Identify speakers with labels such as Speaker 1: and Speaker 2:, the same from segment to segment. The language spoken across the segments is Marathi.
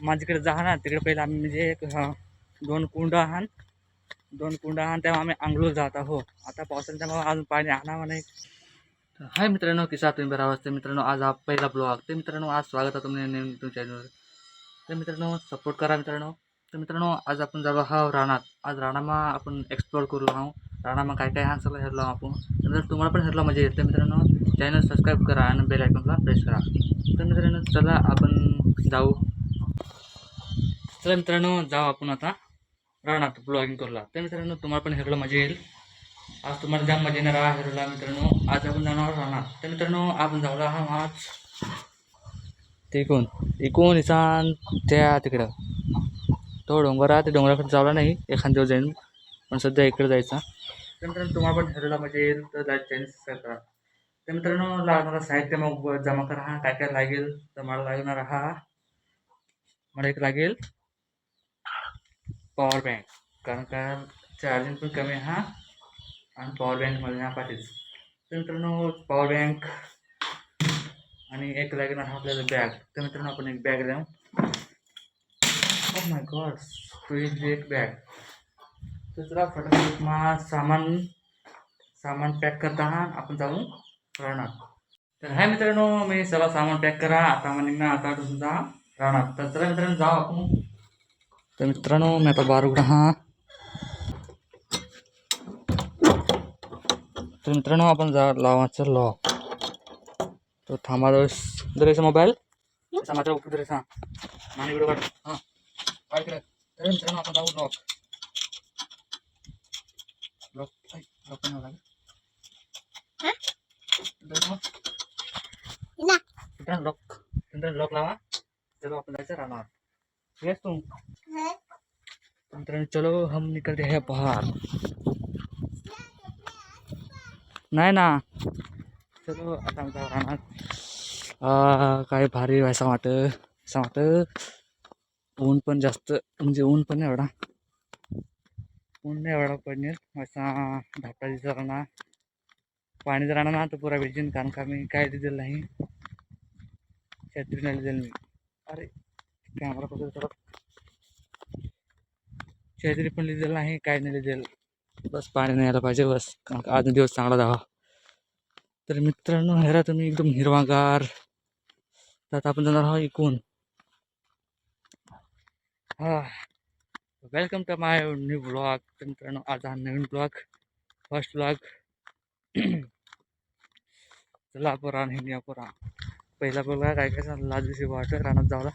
Speaker 1: माझ्याकडे जा ना तिकडे पहिला आम्ही म्हणजे एक दोन कुंड आहान तेव्हा आम्ही आंघोळ जात आहो. आता पावसाच्या मग अजून पाणी आणावं नाही. हाय मित्रांनो, किसा तुम्ही बरा वाजता मित्रांनो. आज हा पहिला ब्लॉग. तर मित्रांनो आज स्वागत आहे तुम्ही नवीन तुमच्या चॅनलवर. तर मित्रांनो सपोर्ट करा मित्रांनो. तर मित्रांनो आज आपण जाऊ हा रानात. आज राणामा आपण एक्सप्लोर करू आहो. राणामा काय काय हा सगळं हेरलो आपण. तर तुम्हाला पण हेरला मजा येते मित्रांनो. चॅनल सबस्क्राईब करा आणि बेल आयकॉनला प्रेस करा. तर मित्रांनो चला आपण जाऊ. चला मित्रांनो जाऊ आपण आता रानात ब्लॉगिंग करूला. तर मित्रांनो तुम्हाला पण हेरला मजा येईल. आज तुम्हाला जाम मजा येणार आहे हेरला मित्रांनो. आज आपण जाणार रानात. तर मित्रांनो आपण जाऊला हा आज ते इकून इसान त्या तिकडं तो डोंगर आहे. ते डोंगराकडे जावला नाही, एखाद दिवस जाईन, पण सध्या इकडे जायचा. तर मित्रांनो तुम्हाला पण ठरवला म्हणजे येईल तर चॅनल सबस्क्राईब करा. तर मित्रांनो लागणारा साहित्य मग जमा करा. हा काय काय लागेल तर मला लागणार मला एक लागेल पॉवर बँक, कारण का चार्जिंग पण कमी आहे आणि पॉवर बँक मला नाही पाहिजेच. तर मित्रांनो पॉवर बँक आणि एक लागणार आपल्याला बॅग. तर मित्रांनो आपण एक बॅग द्या. ओह माय गॉड, तुझी एक बॅग. दुसरा फटाफट सामान पॅक करता आपण जाऊ राहणार. तर हाय मित्रांनो मी सगळं सामान पॅक करा. आता मला निघणार आता तुमचा राहणार. तर चला मित्रांनो जाऊ आपण. तर मित्रांनो मी आता बार उघडा हा. तर मित्रांनो आपण जा लावायचं लॉक. तो थांबा दरेचा मोबाईल असा माझ्या उपयोग दरेचा माने व्हिडिओ काढ. हां काय करत. तर मित्रांनो आपण जाऊ लॉक लॉक लॉक नाही लागेल. लॉक लावा. चलो अपन जायचं राहणार. येस तुम मित्रांनो चलो हम निकलते हैं बाहर. नाही ना चलो आता आमचा राहणार. काय भारी व्हायचा वाट ऊन पण जास्त म्हणजे ऊन पण नाही एवढा पडणे असा धापटा दिसत राहणार. पाणी जर राहणार ना तर पुरा भिजेन, कारण का मी काय दिलेलं नाही, छत्री नाही दिलेलं मी. अरे कॅमेरा कसं थोडं छत्री पण लिहिलेलं नाही, काय नाही लिहिलेलं. बस पाणी नाही यायला पाहिजे बस, कारण का आज दिवस चांगला जावा. तर मित्रांनो हेरा तुम्ही एकदम हिरवागार. तर आपण जाणार आहोत इकून. हा welcome to my new blog. तर मित्रांनो आज हा नवीन ब्लॉग, फर्स्ट ब्लॉग. चला पोरा हे पोरा पहिला बोला काय काय झालं लाज दिवशी वाटत रानात जावला.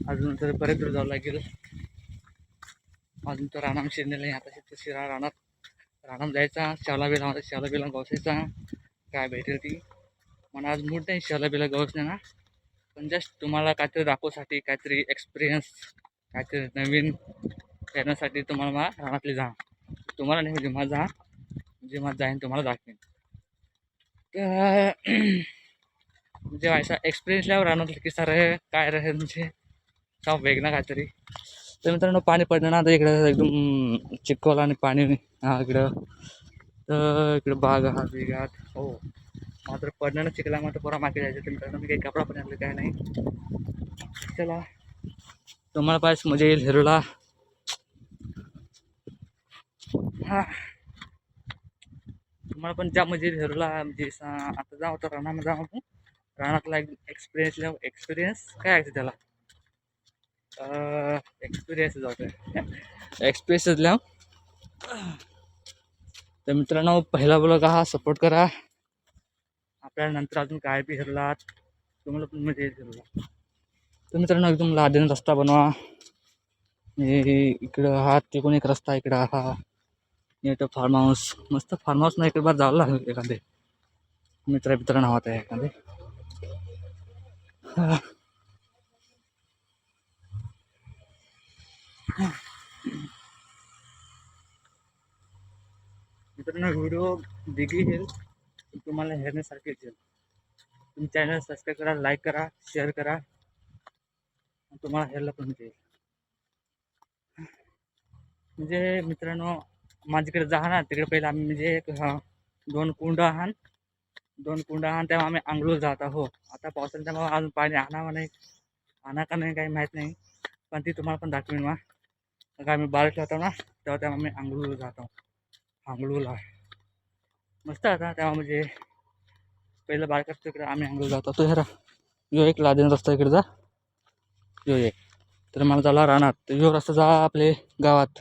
Speaker 1: अजून तर बरेच दूर जावं लागेल. अजून तर रानाम शिरणे नाही. आता शिरा रानाम जायचा. शाला बिला गवसायचा काय भेटेल ती. मला आज मूड नाही शाला बिला गवसणे ना, पण जस्ट तुम्हाला काहीतरी दाखवसाठी, काहीतरी एक्सपिरियन्स, काहीतरी नवीन करण्यासाठी तुम्हाला मला रानातली जा. तुम्हाला नाही म्हणजे माझा जेव्हा जाईन तुम्हाला दाखवेन. तर म्हणजे ऐसा एक्सपिरियन्स लिहावं रानातलं किस्सा रहे काय रहे म्हणजे सब वेगळा काहीतरी. तर मित्रांनो पाणी पडलं ना तर इकडं एकदम चिखल आणि पाणी हा इकडं. तर इकडं बाग हा वेगात हो मात्र पडणं चिखला मात्र पुरा मागे जायचं. तर मित्रांनो मी काही कपडा पण आणलं काय नाही. चला तुम्हाला पाहिजे मजा येईल हिरोला. हा तुम्हाला पण ज्या मजा येईल हिरोला. म्हणजे आता जाऊ तर रानामध्ये जाऊ आपण. रानातला एक्सपिरियन्स काय आहे त्याला एक्सपिरियन्स जातो एक्सपिरियन्स लिहा. तर मित्रांनो पहिला ब्लॉग हा सपोर्ट करा. आपल्याला नंतर अजून काय बी हिरलात तुम्हाला पण मजा येईल हिरला. तर मित्रांनो एकदम लादेन रस्ता बनवा. इकडं हा तिकडून एक रस्ता इकडं हा इथं फार्म हाऊस मस्त. फार्म हाऊस नाही इकडे बार जावं लागेल एखादे मित्र नावात आहे एखादे. मित्रांनो व्हिडिओ दिघी येईल तुम्हाला हेरण्यासारखे येईल. तुम्ही चॅनल सबस्क्राईब करा, लाईक करा, शेअर करा, तुम्हाला हेरला पण येईल. म्हणजे मित्रांनो माझ्याकडे जा ना तिकडे पहिलं आम्ही म्हणजे एक दोन कुंड आहान तेव्हा आम्ही अंगलूर जात आहो. आता पावसाळ्याच्या त्यामुळे अजून पाणी आणावं नाही, आणा का नाही काही माहीत नाही, पण ती तुम्हाला पण दाखवीन मग. मग आम्ही बारीक होतो ना तेव्हा आम्ही अंगलूर जातो. अंगलूरला मस्त आता तेव्हा म्हणजे पहिलं बारीक असतो इकडे आम्ही अंगलूर जातो. तो ह्या यो एक लादेन रस्ता इकडे जा, यो एक तर मला झाला रानात, तर यो रस्ता जा आपले गावात,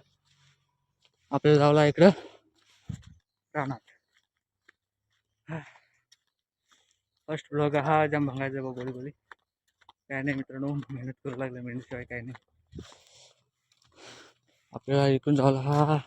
Speaker 1: आपल्याला जावला इकडं रानात. फर्स्ट ब्लॉग हा जाम भंगायचा बघ बोली काय नाही मित्रांनो, मेहनत करू लागले, मेहनतीशिवाय काय नाही. आपल्याला इकडून जावला हा